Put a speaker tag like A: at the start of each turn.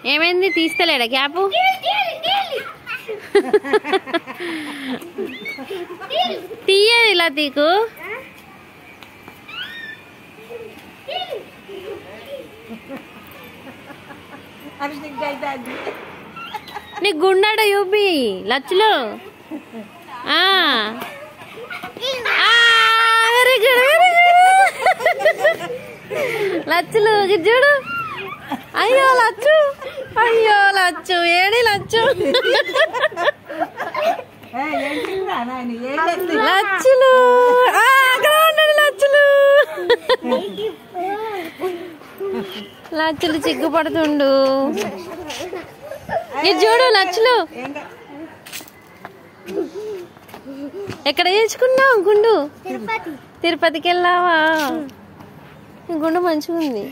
A: ఏమైంది తీస్తలేడా క్యాప్ తీయది ఇలా తీకు నీ గుండాడ చూపి లచ్చులు వెరీ గుడ్ లచ్చులు చూడు అయ్యో లచ్చు ఏడి లచ్చు లచ్చులు లచ్చులు లచ్చులు చిగ్గుపడుతుండు ఇది చూడు లచ్చులు ఎక్కడ చేసుకున్నావు గుండు తిరుపతికి వెళ్ళావా గుండు మంచిగా ఉంది